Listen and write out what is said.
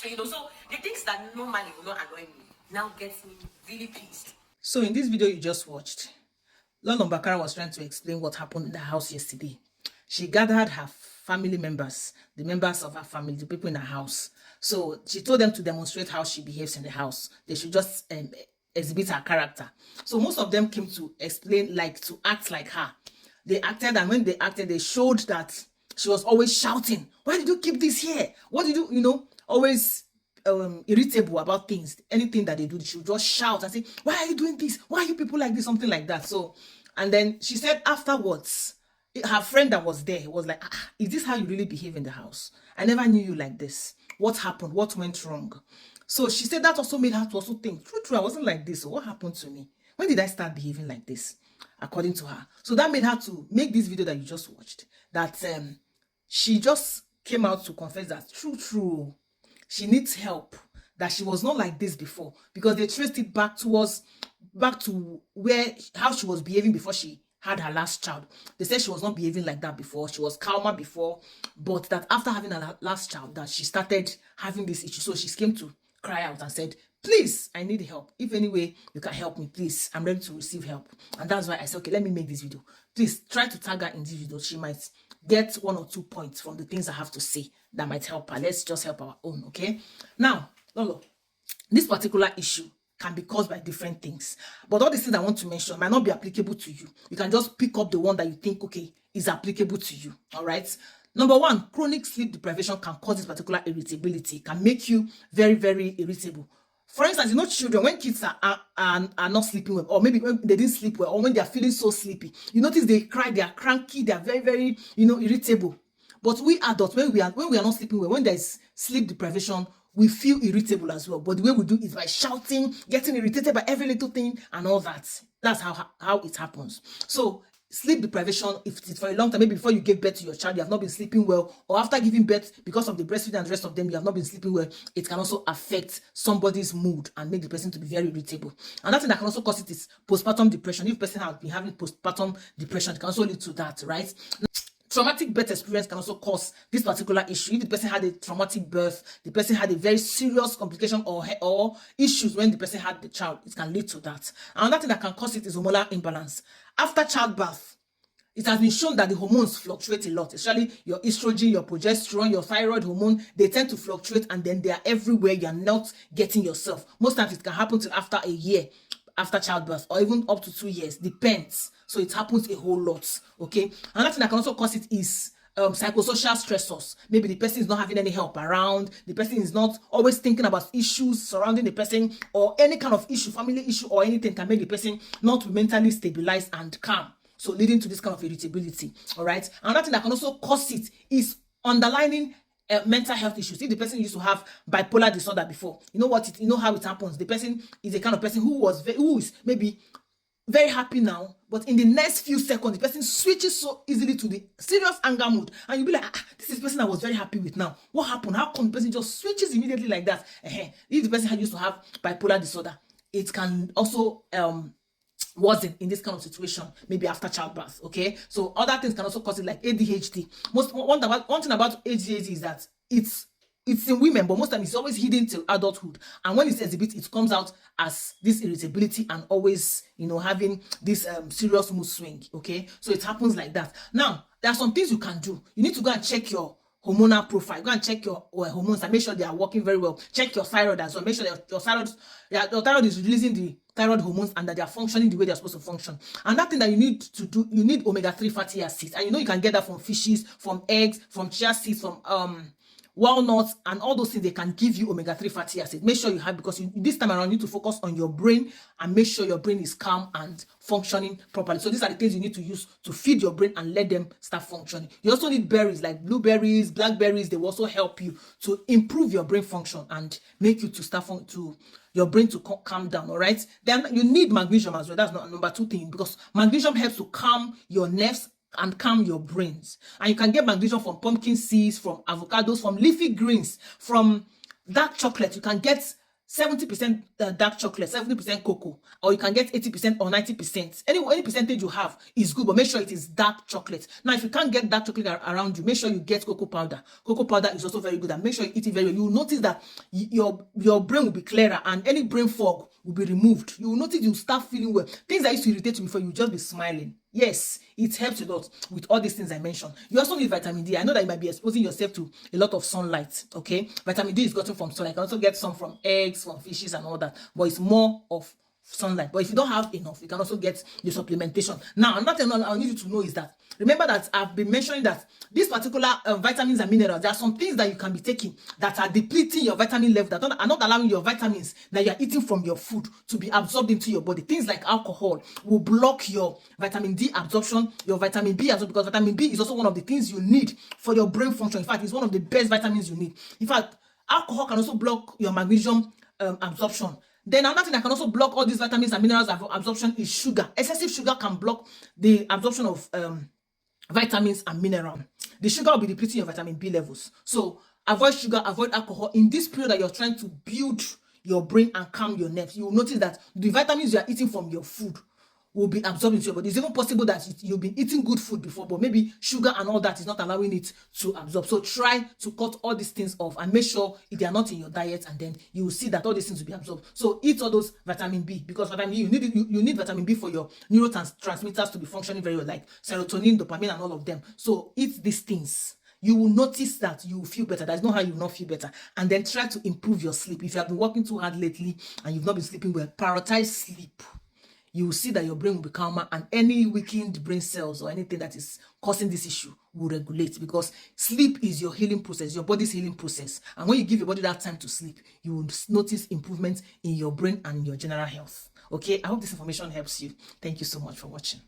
So the things that normally will not annoy me now gets me really pissed. So in this video you just watched, Lolo Bakara was trying to explain what happened in the house yesterday. She gathered her family members, the members of her family, the people in her house. So she told them to demonstrate how she behaves in the house. They should just exhibit her character. So most of them came to explain, like to act like her. They acted, and when they acted, they showed that she was always shouting, "Why did you keep this here? What did you, always irritable about things. Anything that they do, she would just shout and say, "Why are you doing this? Why are you people like this?" Something like that. So, and then she said afterwards, her friend that was there was like, "Is this how you really behave in the house? I never knew you like this. What happened? What went wrong?" So she said that also made her to also think, true, I wasn't like this. So what happened to me? When did I start behaving like this? According to her. So that made her to make this video that you just watched, that she just came out to confess that true, she needs help, that she was not like this before, because they traced it back to how she was behaving before she had her last child. They said she was not behaving like that before. She was calmer before, but that after having her last child, that she started having this issue. So she came to cry out and said, "Please, I need help. If any way you can help me, please, I'm ready to receive help." And that's why I said, okay, let me make this video. Please try to tag her in this video. She might get 1 or 2 points from the things I have to say that might help her. Let's just help our own, okay? Now, Lolo, this particular issue can be caused by different things, but all the things I want to mention might not be applicable to you. You can just pick up the one that you think, okay, is applicable to you. All right. Number one, chronic sleep deprivation can cause this particular irritability, can make you very, very irritable. For instance, children, when kids are not sleeping well, or maybe when they didn't sleep well, or when they are feeling so sleepy, you notice they cry, they are cranky, they are very, very, irritable. But we adults, when we are not sleeping well, when there is sleep deprivation, we feel irritable as well. But the way we do is by shouting, getting irritated by every little thing and all that. That's how it happens. So sleep deprivation, if it's for a long time, maybe before you gave birth to your child, you have not been sleeping well, or after giving birth, because of the breastfeeding and the rest of them, you have not been sleeping well, it can also affect somebody's mood and make the person to be very irritable. Another thing that can also cause it is postpartum depression. If the person has been having postpartum depression, it can also lead to that, right? Traumatic birth experience can also cause this particular issue. If the person had a traumatic birth, the person had a very serious complication or issues when the person had the child, it can lead to that. Another thing that can cause it is hormonal imbalance. After childbirth, it has been shown that the hormones fluctuate a lot, especially your estrogen, your progesterone, your thyroid hormone. They tend to fluctuate, and then they are everywhere. You're not getting yourself. Most times it can happen till after a year after childbirth, or even up to 2 years, depends. So it happens a whole lot. Okay. Another thing that can also cause it is psychosocial stressors. Maybe the person is not having any help around, the person is not always thinking about issues surrounding the person, or any kind of issue, family issue or anything, can make the person not mentally stabilized and calm, so leading to this kind of irritability. All right. Another thing that can also cause it is underlying mental health issues. If the person used to have bipolar disorder before, you know how it happens. The person is a kind of person who is maybe very happy now, but in the next few seconds, the person switches so easily to the serious anger mood, and you'll be like, this is the person I was very happy with now. What happened? How come the person just switches immediately like that? If the person used to have bipolar disorder, it can also wasn't in this kind of situation, maybe after childbirth. Okay, so other things can also cause it, like ADHD. One thing about ADHD is that it's in women, but most times it's always hidden till adulthood, and when it's exhibited, it comes out as this irritability and always having this serious mood swing. Okay, so it happens like that. Now there are some things you can do. You need to go and check your hormonal profile. Go and check your hormones and make sure they are working very well. Check your thyroid as well. Make sure your thyroid is releasing the thyroid hormones and that they are functioning the way they're supposed to function. And that thing that you need to do, you need omega-3 fatty acids. And you can get that from fishes, from eggs, from chia seeds, from walnuts, and all those things. They can give you omega-3 fatty acids. Make sure you have, because this time around you need to focus on your brain and make sure your brain is calm and functioning properly. So these are the things you need to use to feed your brain and let them start functioning. You also need berries like blueberries, blackberries. They will also help you to improve your brain function and make you to start your brain to calm down. All right. Then you need magnesium as well. That's not number 2 thing, because magnesium helps to calm your nerves and calm your brains. And you can get magnesium from pumpkin seeds, from avocados, from leafy greens, from dark chocolate. You can get 70% dark chocolate, 70% cocoa, or you can get 80% or 90%. Any percentage you have is good, but make sure it is dark chocolate. Now, if you can't get dark chocolate around you, make sure you get cocoa powder. Cocoa powder is also very good, and make sure you eat it very well. You will notice that your brain will be clearer, and any brain fog will be removed. You will notice you start feeling well. Things that used to irritate you before, you just be smiling. Yes, it helps a lot with all these things I mentioned. You also need vitamin D. I know that you might be exposing yourself to a lot of sunlight, okay? Vitamin D is gotten from sunlight. You can also get some from eggs, from fishes and all that, but it's more of sunlight. But if you don't have enough, you can also get the supplementation. Now, another thing I need you to know is that, remember that I've been mentioning that these particular vitamins and minerals, there are some things that you can be taking that are depleting your vitamin level, that are not allowing your vitamins that you are eating from your food to be absorbed into your body. Things like alcohol will block your vitamin D absorption, your vitamin B absorption, because vitamin B is also one of the things you need for your brain function. In fact, it's one of the best vitamins you need. In fact, alcohol can also block your magnesium absorption. Then another thing that can also block all these vitamins and minerals absorption is sugar. Excessive sugar can block the absorption of vitamins and minerals. The sugar will be depleting your vitamin B levels. So avoid sugar, avoid alcohol. In this period that you're trying to build your brain and calm your nerves, you will notice that the vitamins you are eating from your food will be absorbed into your body. It's even possible that you've been eating good food before, but maybe sugar and all that is not allowing it to absorb. So try to cut all these things off and make sure if they are not in your diet, and then you will see that all these things will be absorbed. So eat all those vitamin B, because vitamin B, you need vitamin B for your neurotransmitters to be functioning very well, like serotonin, dopamine, and all of them. So eat these things. You will notice that you will feel better. There's no how you will not feel better. And then try to improve your sleep. If you have been working too hard lately and you've not been sleeping well, prioritize sleep. You will see that your brain will be calmer, and any weakened brain cells or anything that is causing this issue will regulate, because sleep is your healing process, your body's healing process. And when you give your body that time to sleep, you will notice improvements in your brain and your general health. Okay, I hope this information helps you. Thank you so much for watching.